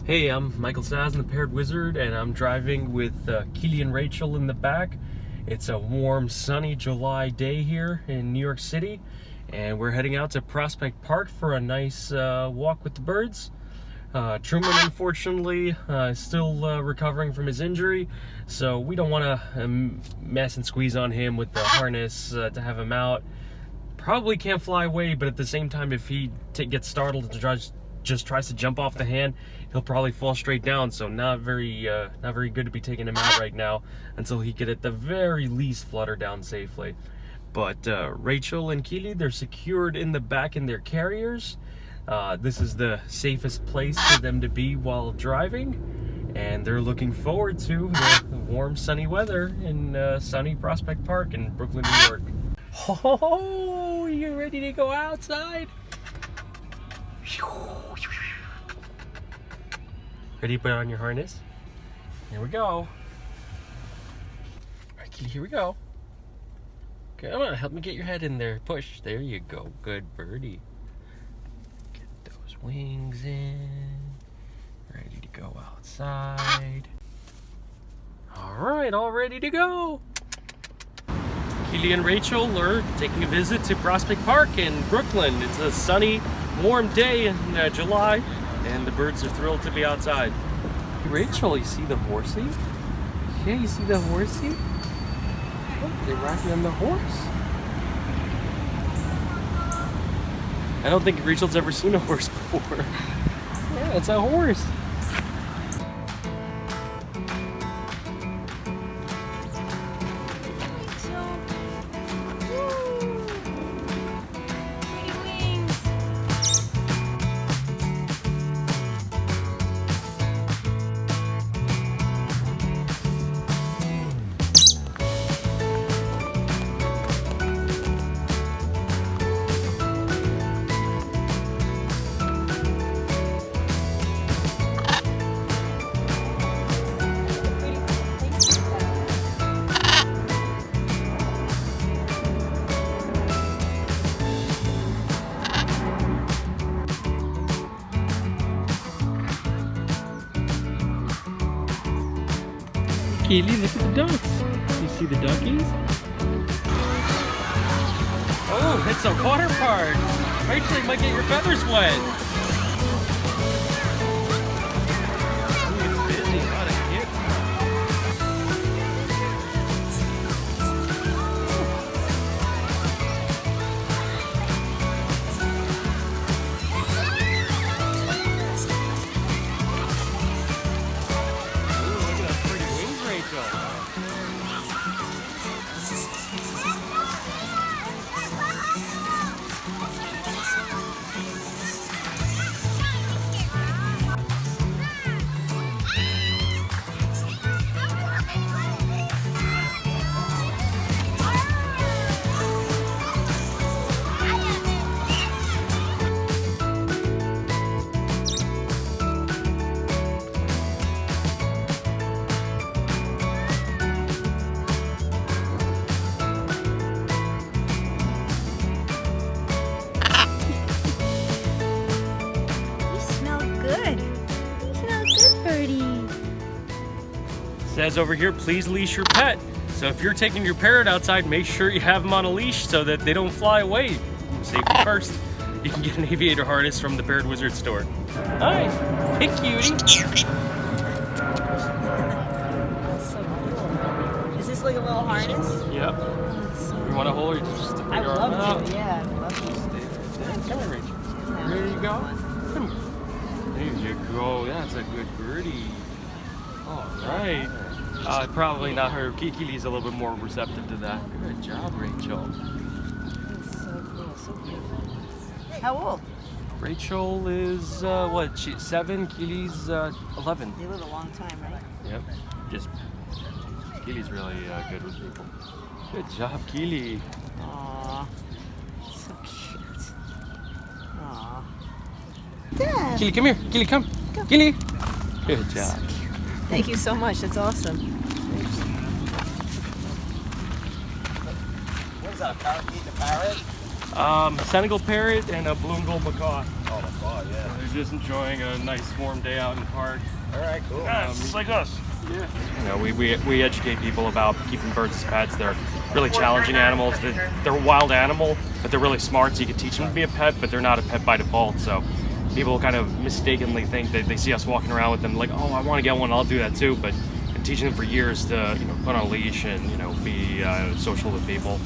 Hey, I'm Michael Sazn, the Parrot Wizard, and I'm driving with Kili and Rachel in the back. It's a warm, sunny July day here in New York City, and we're heading out to Prospect Park for a nice walk with the birds. Truman, unfortunately, is still recovering from his injury, so we don't want to mess and squeeze on him with the harness to have him out. Probably can't fly away, but at the same time, if he gets startled and just tries to jump off the hand, he'll probably fall straight down. So not very good to be taking him out right now until he could at the very least flutter down safely. But Rachel and Kili, they're secured in the back in their carriers. This is the safest place for them to be while driving, and they're looking forward to the warm, sunny weather in sunny Prospect Park in Brooklyn, New York. Oh, you ready to go outside? Ready to put on your harness? Here we go. All right, Kili, here we go. Come on, help me get your head in there. Push. There you go. Good birdie. Get those wings in. Ready to go outside. All right, all ready to go. Kili and Rachel are taking a visit to Prospect Park in Brooklyn. It's a sunny, warm day in July, and the birds are thrilled to be outside. Hey, Rachel, you see the horsey? Yeah, you see the horsey? Oh, they're riding on the horse. I don't think Rachel's ever seen a horse before. Yeah, it's a horse. Kili, look at the ducks. You see the duckies? Oh, it's a water park. Rachel, you might get your feathers wet. Ooh, it's busy. A lot of kids. Says over here, please leash your pet. So if you're taking your parrot outside, make sure you have them on a leash so that they don't fly away. Safety first. You can get an Aviator Harness from the Parrot Wizard store. Hi. Hey, cutie. Is this like a little harness? Yep. You want to hold or just to figure I would out? love to, yeah. I'd love to. Come here, Rachel. There you go. Come here. There you go. That's a good birdie. All right. Probably not her. Kili's a little bit more receptive to that. Good job, Rachel. That's so cool, so beautiful. How old? Rachel is, what, she's 7, Kili's 11. They live a long time, right? Yep. Kili's really good with people. Good job, Kili. Aww. So cute. Aww. Dad. Kili, come here. Kili, come. Kili. Good job. Thank you so much. That's awesome. What is that, a parrot eating a parrot? Senegal parrot and a blue and gold macaw. Oh my god, yeah. They're just enjoying a nice warm day out in the park. All right, cool. It's like us. Yeah. You know, we educate people about keeping birds as pets. They're really challenging animals. They're a wild animal, but they're really smart, so you can teach them to be a pet, but they're not a pet by default. So people kind of mistakenly think that they see us walking around with them like, oh, I want to get one, I'll do that too. But I'm teaching them for years to, you know, put on a leash and, you know, be social with people.